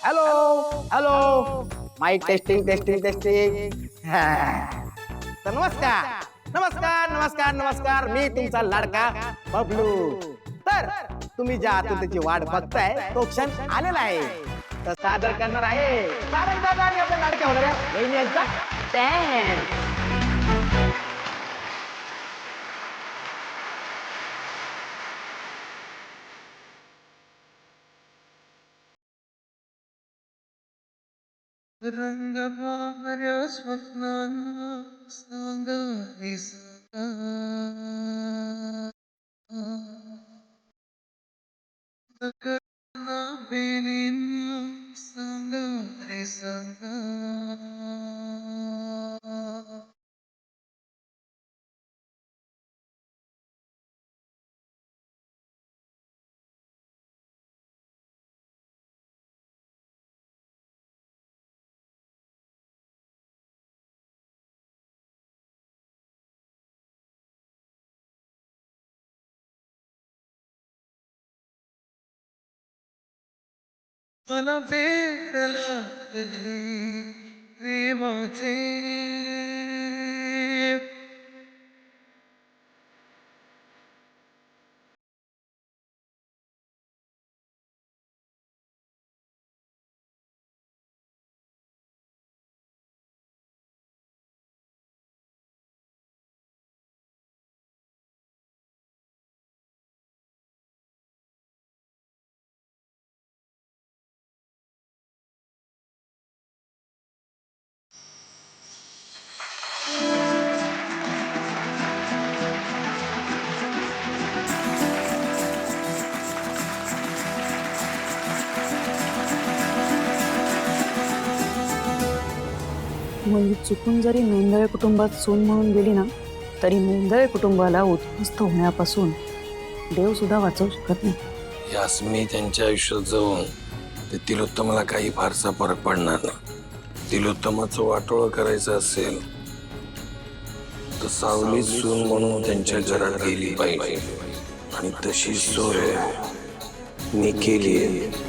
Hello hello, mike testing testing testing. तर नमस्कार नमस्कार नमस्कार नमस्कार, मी तुमचा लाडका बबलू. तर तुम्ही ज्या आतुरतेची वाट बघताय तो क्षण आलेला आहे. तर सादर करणार आहे सारंग दादा आणि आपल्या लाडक्या होणाऱ्या वहिनींचा dance. रंग पाहऱ्या स्वप्नांना सांगारी सका सकळना बेनींना सांगारी सका. मला वेळ लागली प्रेमाचे, मुलगी चुकून जरी मेंदळे कुटुंबात सून म्हणून गेली ना, तरी मेंदळे कुटुंबाला उद्ध्वस्त होण्यापासून देव सुद्धा वाचवू शकत नाही. यास्मी त्यांच्या आयुष्यात जाऊन ते तिलोत्तमाला काही फारसा फरक पडणार नाही. तिलोत्तमाचं वाटोळं करायचं असेल तर सावली सून म्हणून त्यांच्या घरात गेली पाहिजे, आणि तशी सोय मी केली आहे.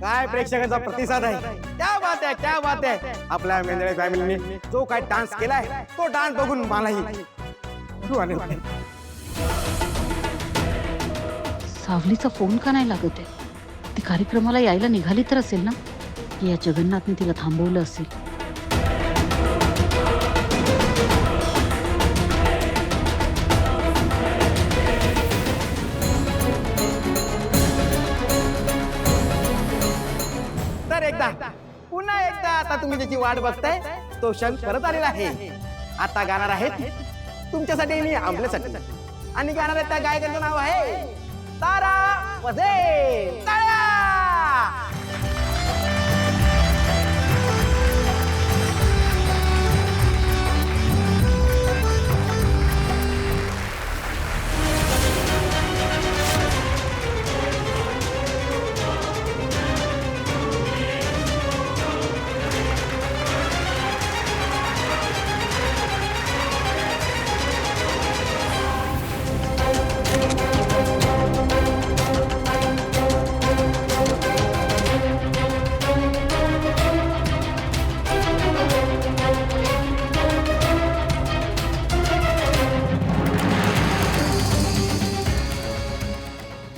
काय प्रेक्षकांचा प्रतिसाद आहे, क्या बात आहे क्या बात आहे. आपल्या मेंदळे फॅमिलीने जो काय डान्स केलाय तो डान्स बघून मलाही सावलीचा फोन का नाही लागत आहे? ती कार्यक्रमाला यायला निघाली तर असेल ना, की या जगन्नाथने तिला थांबवलं असेल. तर एकदा पुन्हा एकदा आता तुम्ही त्याची वाट बघताय तो क्षण परत आलेला आहे. आता गाणार आहेत तुमच्यासाठी आणि आपल्यासाठी, आणि गाणार आहेत त्या गायकाचं नाव आहे तारा वझे. तारा.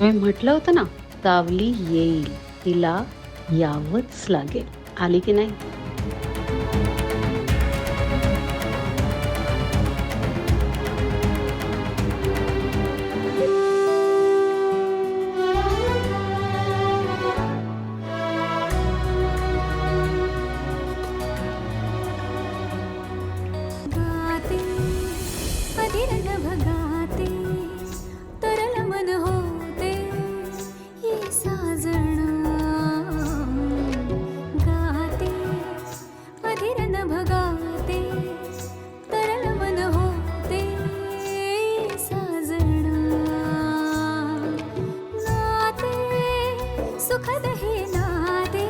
मी म्हटलं होतं ना, सावली येईल, तिला यावंच लागेल. आली की नाही? गाते अधीरन भगाते तरल मन होते ये साजण गाते अधीरन भगाते तरल मन होते ये साजण नाते सुखद हे नाते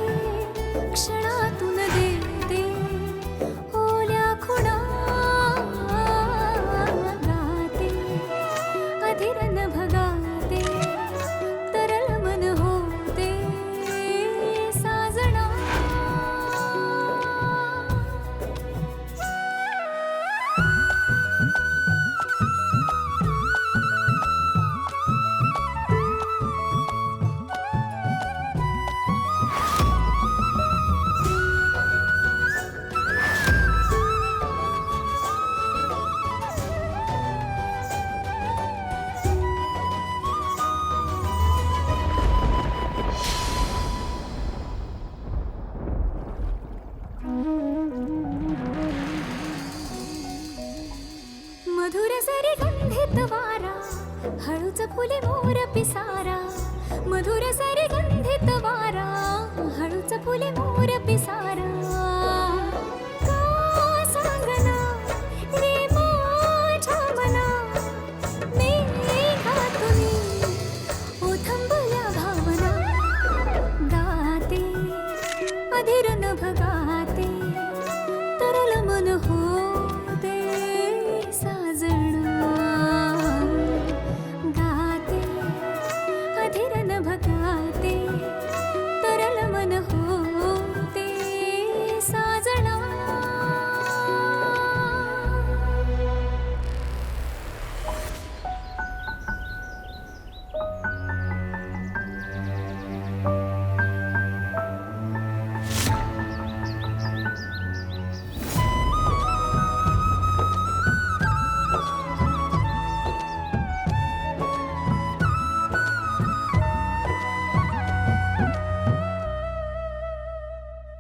क्षणातून देते ओल्या खुणा गाते अधीरन भगाते तरल मन होते साजना मधुर सरी गंधित वारा हळूच फुले मोर पिसारा मधुर सरी गंधित वारा हळूच फुले मोर पिसारा का सांगना रे माझ्या मना मेघातुनी ओथंबल्या भावना गाते अधीरन भगाते तरल मन होते साजण गाते अधीरन भगाते तरल मन होते साजणा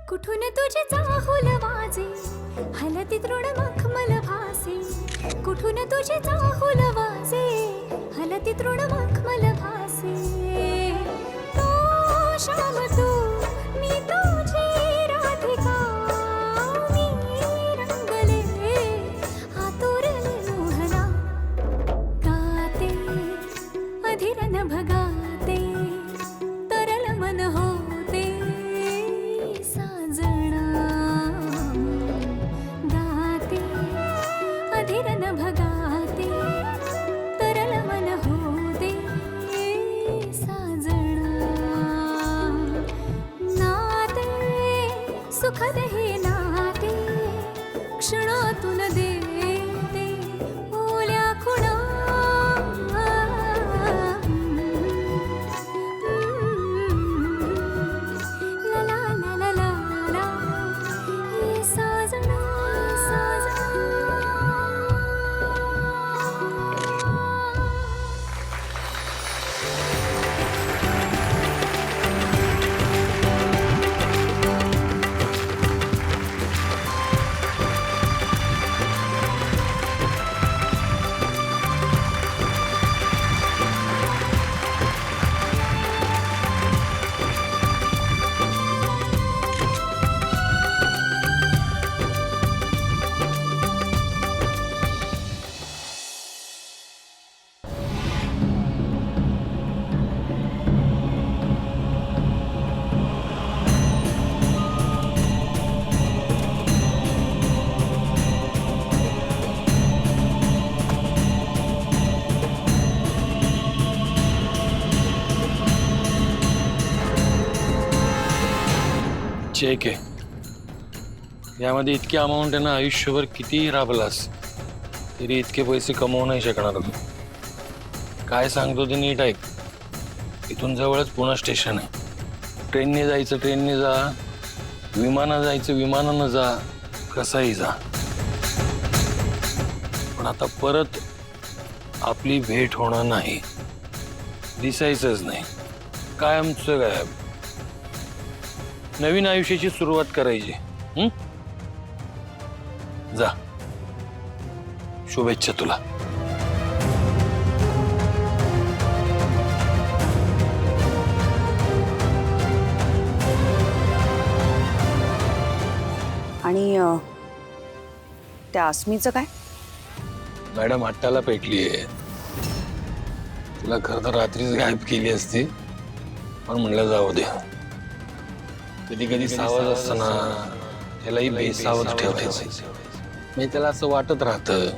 कुठून तुझे चाहुल वाजे हलती तृण मखमल भासे कुठून तुझे चाहुल वाजे हलती तृण मखमल भासे तो श्याम तू मी तुझी राधिका मी रंगले आतुरले मोहना गाते अधीरन भगाते तरल मन होते साजण गाते अधीरन भगाते तरल मन होते साजण नाते सुखद हे नाते क्षणातून देते ओल्या खुणा ला ला ला ला ला ला ये साजना साजना चेक आहे यामध्ये इतकी अमाऊंट आहे ना आयुष्यभर कितीही राबलास तरी इतके पैसे कमवू नाही शकणार तू काय सांगतो ते नीट ऐक इथून जवळच पुणे स्टेशन आहे. ट्रेनने जायचं ट्रेनने जा, विमानानं जायचं विमानानं जा, कसंही जा. पण आता परत आपली भेट होणार नाही, दिसायचंच नाही, कायमचं गायब. नवीन आयुष्याची सुरुवात करायची. जा, शुभेच्छा तुला. आणि त्या अस्मीचं काय? मॅडम अट्टाला पेटलीये. तिला खरं तर रात्रीच गायब केली असती, पण म्हणलं जाऊ दे. कधी कधी सावध असताना त्यालाही बेसावध ठेवायचं. म्हणजे त्याला असं वाटत राहतं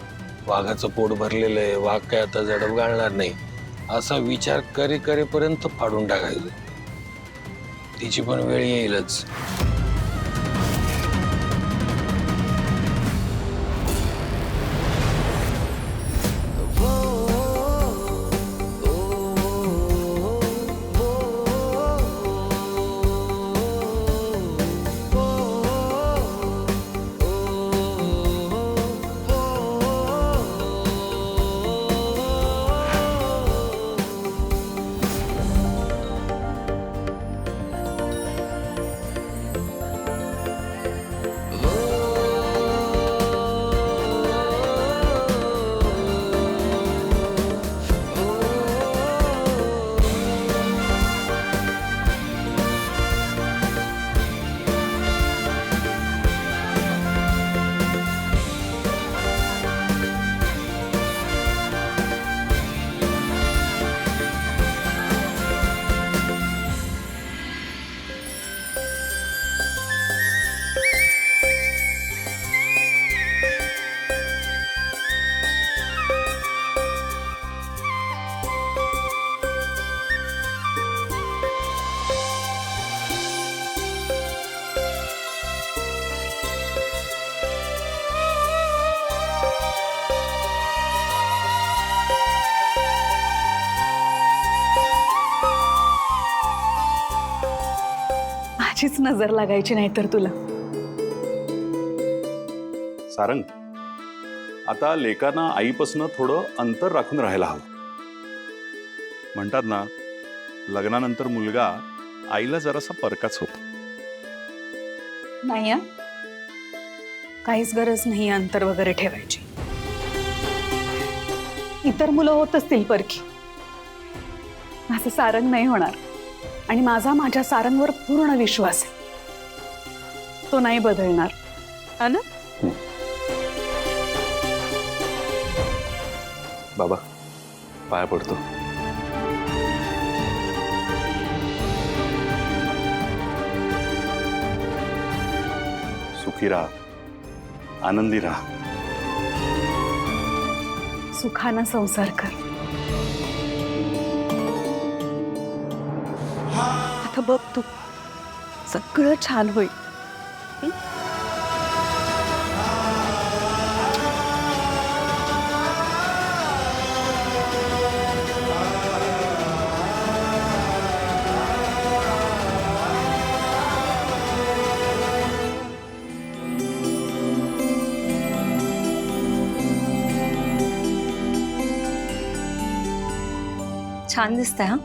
वाघाचं पोट भरलेलं आहे, वाघ काय आता झडप घालणार नाही, असा विचार करेपर्यंत फाडून टाकायचं. तिची पण वेळ येईलच. माझीच नजर लागायची नाही तर तुला. सारंग, आता लेकांना आईपासून थोडं अंतर राखून राहायला हवं. म्हणतात ना, लग्नानंतर मुलगा आईला जरासा परकाच होतो. नाही, काहीच गरज नाही अंतर वगैरे ठेवायची. इतर मुलं होत असतील परकी, माझं सारंग नाही होणार. आणि माझ्या सारंगवर पूर्ण विश्वास आहे. तो नाही बदलणार, है ना? बाबा, पाया पडतो. सुखी राहा, आनंदी राहा. सुखानं संसार कर. आता बघ तू, सगळं छान होईल. छान दिसतंय. हा,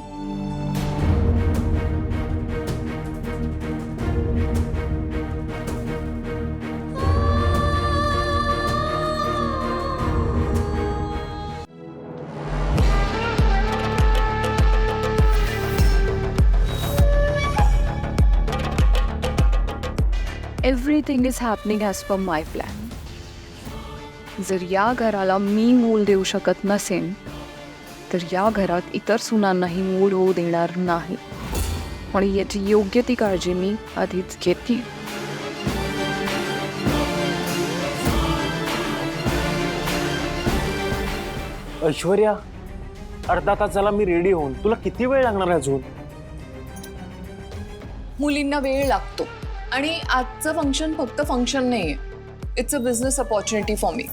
everything is happening as per my plan. जर या घराला मी मूल देऊ शकत नसेन तर या घरात इतर सुनांनाही मूल होऊ देणार नाही. आणि याची योग्य ती काळजी मी आधीच घेतली. ऐश्वर्या, अर्धा तास झाला मी रेडी होऊन. तुला किती वेळ लागणार आहे अजून? मुलींना वेळ लागतो आणि आजचं फंक्शन फक्त फंक्शन नाहीये, it's a business opportunity for me.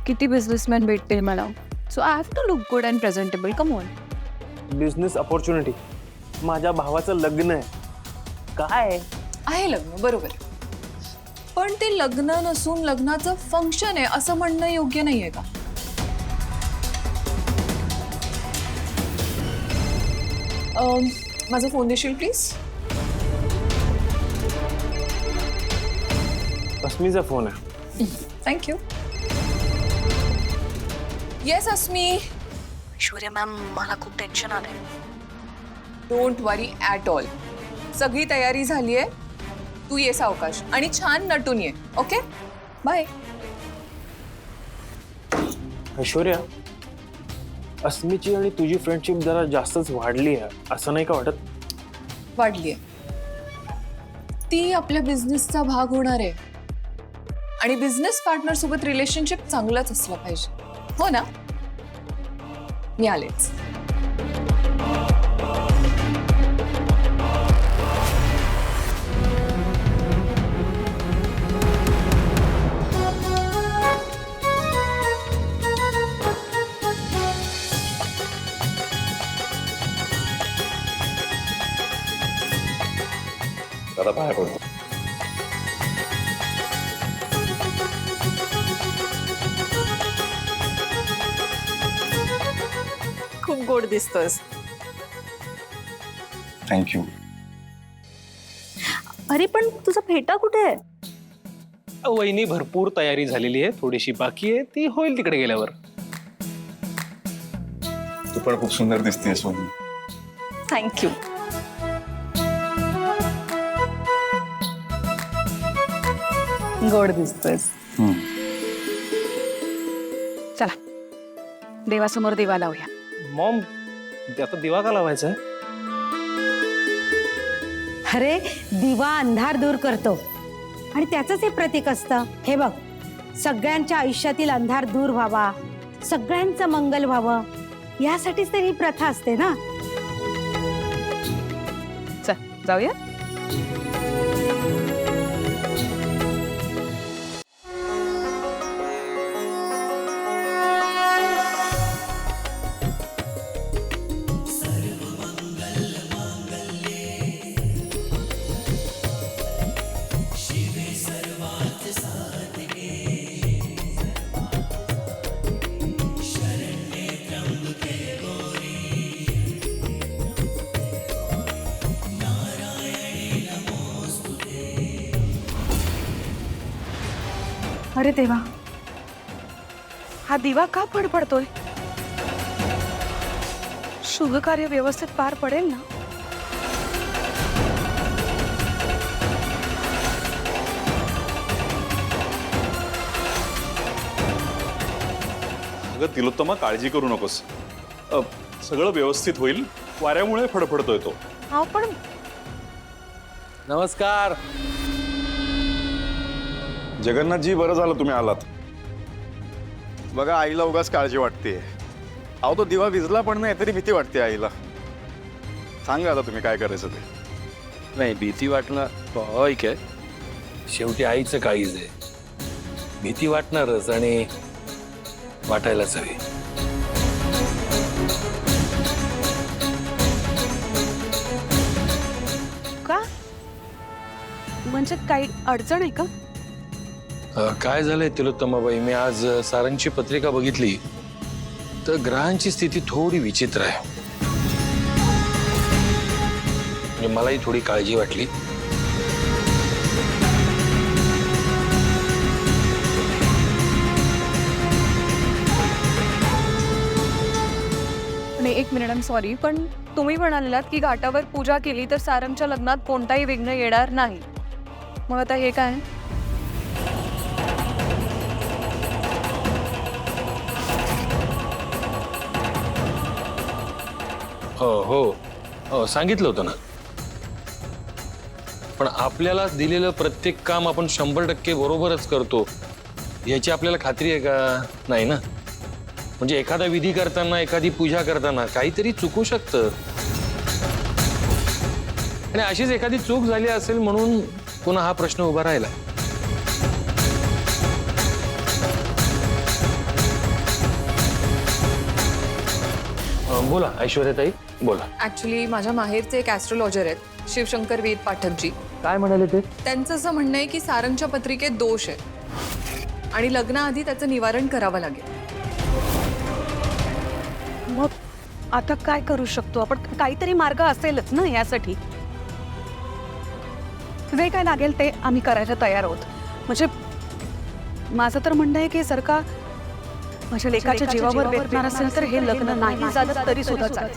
किती बिझनेसमॅन भेटतील मला, so I have to look good and presentable. Come on. Business opportunity. माझ्या भावाचं लग्न आहे. काय आहे लग्न, बरोबर. पण ते लग्न नसून लग्नाचं फंक्शन आहे असं म्हणणं योग्य नाहीये का? माझा फोन देशील प्लीज? अस्मीचा फोन आहे. थँक्यू. येस अस्मी. ऐश्वर्या मॅम, मला खूप टेन्शन आलंय. Don't worry at all. सगळी तयारी झाली आहे. तू ये सावकाश आणि छान नटून ये. Okay, bye. ऐश्वर्या, अस्मीची आणि तुझी फ्रेंडशिप जरा जास्तच वाढली आहे, असं नाही का वाटत? वाढलीये. ती आपल्या बिझनेसचा भाग होणार आहे आणि बिझनेस पार्टनर सोबत रिलेशनशिप चांगलंच असलं पाहिजे, हो ना? मी आलेच. दादा बाहेर पडतो. खूप गोड दिसतोस. थँक्यू. अरे पण तुझा फेटा कुठे आहे? वहिनी, भरपूर तयारी झालेली आहे, थोडीशी बाकी आहे, ती होईल तिकडे गेल्यावर. तू पण खूप सुंदर दिसतेस वहिनी. थँक्यू. गोड दिसतोस. चला देवासमोर दिवा लावूया. मॉम, आता दिवा का लावायचा आहे? अरे दिवा अंधार दूर करतो आणि त्याचंच हे प्रतीक असतं. हे बघ, सगळ्यांच्या आयुष्यातील अंधार दूर व्हावा, सगळ्यांचं मंगल व्हावं, यासाठीच तर ही प्रथा असते ना. चल जाऊया. अरे देवा, हा दिवा का फडफडतोय? शुभ कार्य व्यवस्थित पार पडेल ना? अगं तिलोत्तमा, काळजी करू नकोस. सगळं व्यवस्थित होईल. वाऱ्यामुळे फडफडतोय तो. हा पण नमस्कार. जगन्नाथजी, बरं झालं तुम्ही आलात. बघा, आईला उगाच काळजी वाटते. अहो, तो दिवा विजला पण नाही तरी भीती वाटते आईला. सांगा आता तुम्ही काय करायचं ते. नाही, भीती वाटणं स्वाभाविक आहे. शेवटी आईचं काळीज आहे. भीती वाटणारच आणि वाटायलाच हवी. का? म्हणजे काही अडचण आहे का? काय झालंय तिलोत्तमाबाई, मी आज सारंगची पत्रिका बघितली तर ग्रहांची स्थिती थोडी विचित्र आहे. म्हणजे मलाही थोडी काळजी वाटली. आणि एक मिनिट, आय सॉरी, पण तुम्ही म्हणालात की घाटावर पूजा केली तर सारंगच्या लग्नात कोणताही विघ्न येणार नाही. मग आता हे काय? हो, सांगितलं होतं ना. पण आपल्याला दिलेलं प्रत्येक काम आपण 100% बरोबरच करतो याची आपल्याला खात्री आहे का? नाही ना. म्हणजे एखादा विधी करताना, एखादी पूजा करताना काहीतरी चुकू शकतं. आणि अशीच एखादी चूक झाली असेल म्हणून पुन्हा हा प्रश्न उभा राहिला. बोला ऐश्वर्याताई, बोला. ऍक्च्युली माझ्या माहेरचे एक ॲस्ट्रोलॉजर आहेत, शिवशंकर वीर पाठकजी. काय म्हणाले ते? त्यांचं असं म्हणणं आहे की सारंगच्या पत्रिकेत दोष आहे आणि लग्नाआधी त्याचं निवारण करावं लागेल. मग आता काय करू शकतो आपण? काहीतरी मार्ग असेलच ना यासाठी. जे काय लागेल ते आम्ही करायला तयार आहोत. म्हणजे माझं तर म्हणणं आहे की जर का माझ्या लेकाच्या जीवावर बेतणार असेल तर हे लग्न नाही झालं तरी सुद्धा चालेल.